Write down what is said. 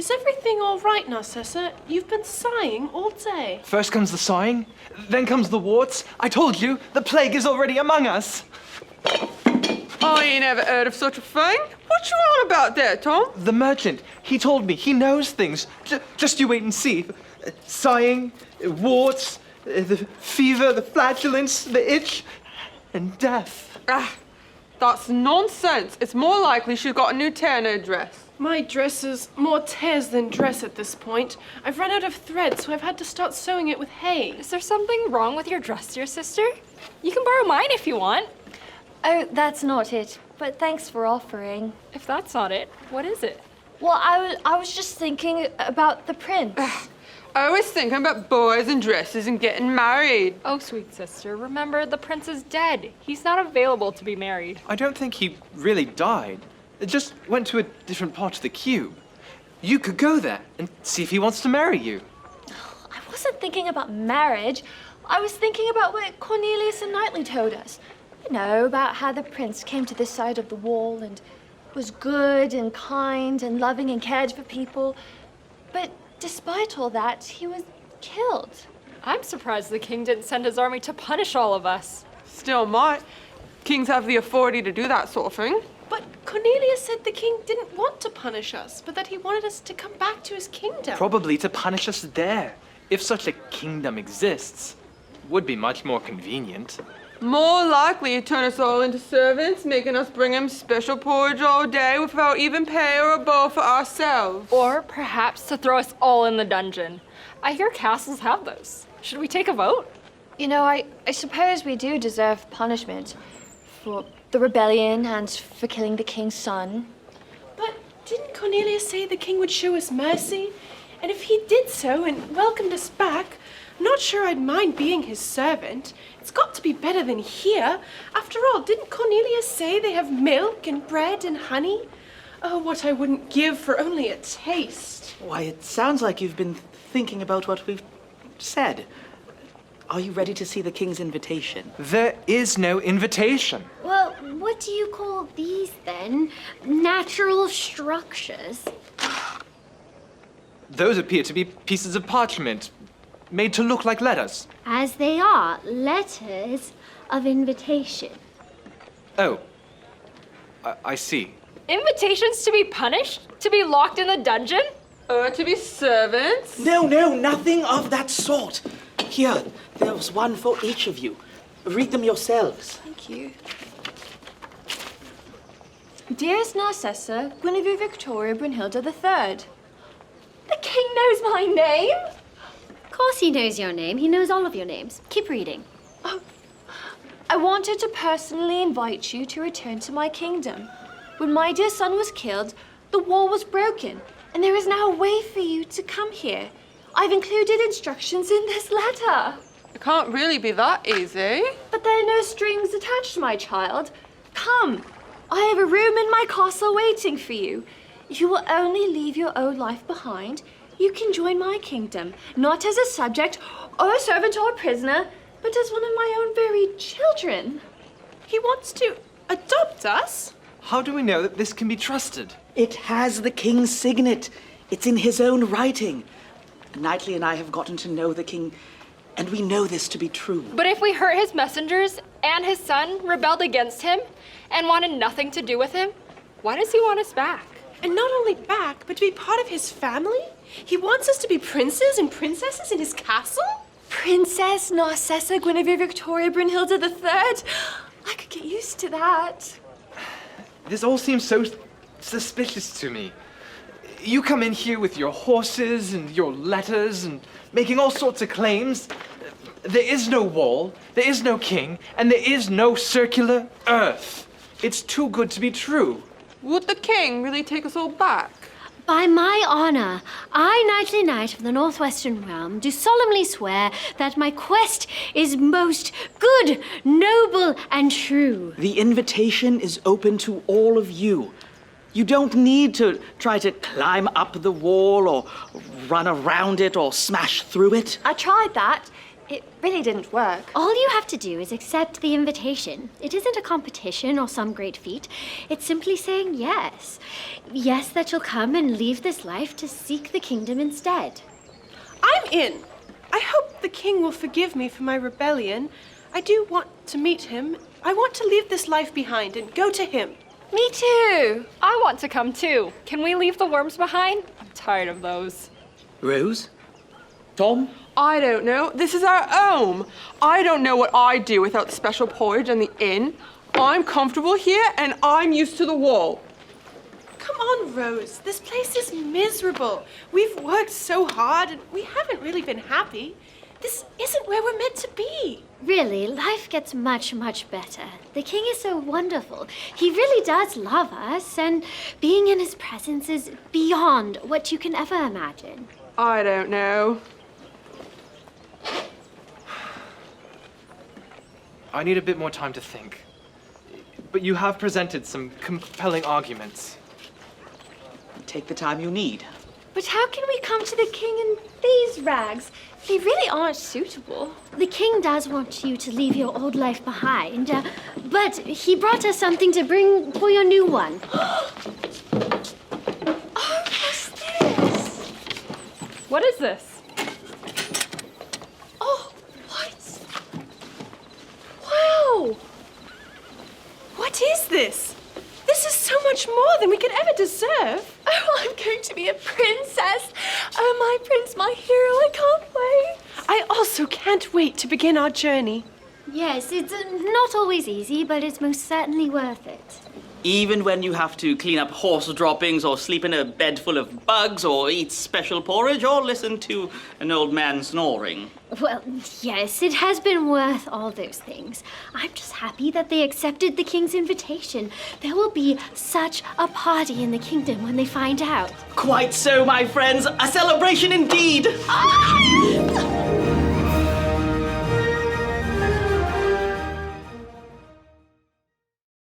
Is everything all right, Narcissa? You've been sighing all day. First comes the sighing, then comes the warts. I told you, the plague is already among us. I ain't ever heard of such a thing. What you on about there, Tom? The merchant, he told me, he knows things. Just you wait and see. Sighing, warts, the fever, the flatulence, the itch, and death. Ah, that's nonsense. It's more likely she's got a new tear in her dress. My dress is more tears than dress at this point. I've run out of thread, so I've had to start sewing it with hay. Is there something wrong with your dress, dear sister? You can borrow mine if you want. Oh, that's not it. But thanks for offering. If that's not it, what is it? Well, I was just thinking about the prince. I was thinking about boys and dresses and getting married. Oh, sweet sister, remember the prince is dead. He's not available to be married. I don't think he really died. It just went to a different part of the cube. You could go there and see if he wants to marry you. I wasn't thinking about marriage. I was thinking about what Cornelius and Knightley told us. You know, about how the prince came to this side of the wall and was good and kind and loving and cared for people. But despite all that, he was killed. I'm surprised the king didn't send his army to punish all of us. Still might. Kings have the authority to do that sort of thing. But Cornelius said the king didn't want to punish us, but that he wanted us to come back to his kingdom. Probably to punish us there. If such a kingdom exists, would be much more convenient. More likely to turn us all into servants, making us bring him special porridge all day without even pay or a bowl for ourselves. Or perhaps to throw us all in the dungeon. I hear castles have those. Should we take a vote? You know, I suppose we do deserve punishment for the rebellion and for killing the king's son. But didn't Cornelius say the king would show us mercy? And if he did so and welcomed us back, I'm not sure I'd mind being his servant. It's got to be better than here. After all, didn't Cornelius say they have milk and bread and honey? Oh, what I wouldn't give for only a taste. Why, it sounds like you've been thinking about what we've said. Are you ready to see the king's invitation? There is no invitation. Well, what do you call these then? Natural structures? Those appear to be pieces of parchment, made to look like letters. As they are, letters of invitation. Oh, I see. Invitations to be punished? To be locked in the dungeon? Or to be servants? No, nothing of that sort. Here, there's one for each of you. Read them yourselves. Thank you. Dearest Narcissa, Guinevere Victoria Brunhilde III. The king knows my name? Of course he knows your name. He knows all of your names. Keep reading. Oh, I wanted to personally invite you to return to my kingdom. When my dear son was killed, the wall was broken, and there is now a way for you to come here. I've included instructions in this letter. It can't really be that easy. But there are no strings attached, my child. Come, I have a room in my castle waiting for you. If you will only leave your old life behind, you can join my kingdom, not as a subject or a servant or a prisoner, but as one of my own very children. He wants to adopt us? How do we know that this can be trusted? It has the king's signet. It's in his own writing. Knightley and I have gotten to know the king, and we know this to be true. But if we hurt his messengers and his son rebelled against him and wanted nothing to do with him, why does he want us back? And not only back, but to be part of his family? He wants us to be princes and princesses in his castle? Princess Narcissa Guinevere Victoria Brunhilde III. I could get used to that. This all seems so suspicious to me. You come in here with your horses and your letters and making all sorts of claims. There is no wall, there is no king, and there is no circular earth. It's too good to be true. Would the king really take us all back? By my honor, I, Knightly Knight of the Northwestern Realm, do solemnly swear that my quest is most good, noble, and true. The invitation is open to all of you. You don't need to try to climb up the wall or run around it or smash through it. I tried that. It really didn't work. All you have to do is accept the invitation. It isn't a competition or some great feat. It's simply saying yes. Yes, that you'll come and leave this life to seek the kingdom instead. I'm in. I hope the king will forgive me for my rebellion. I do want to meet him. I want to leave this life behind and go to him. Me too. I want to come too. Can we leave the worms behind? I'm tired of those. Rose? Tom? I don't know. This is our home. I don't know what I'd do without the special porridge and the inn. I'm comfortable here and I'm used to the wall. Come on, Rose. This place is miserable. We've worked so hard and we haven't really been happy. This isn't where we're meant to be. Really, life gets much, much better. The king is so wonderful. He really does love us, and being in his presence is beyond what you can ever imagine. I don't know. I need a bit more time to think. But you have presented some compelling arguments. Take the time you need. But how can we come to the king in these rags? They really aren't suitable. The king does want you to leave your old life behind, but he brought us something to bring for your new one. Oh, what's this? What is this? Oh, what? Wow! What is this? This is so much more than we could ever deserve. Oh, I'm going to be a princess. Oh, my prince, my hero, I can't wait. I also can't wait to begin our journey. Yes, it's not always easy, but it's most certainly worth it. Even when you have to clean up horse droppings or sleep in a bed full of bugs or eat special porridge or listen to an old man snoring. Well, yes, it has been worth all those things. I'm just happy that they accepted the king's invitation. There will be such a party in the kingdom when they find out. Quite so, my friends. A celebration indeed. Ah!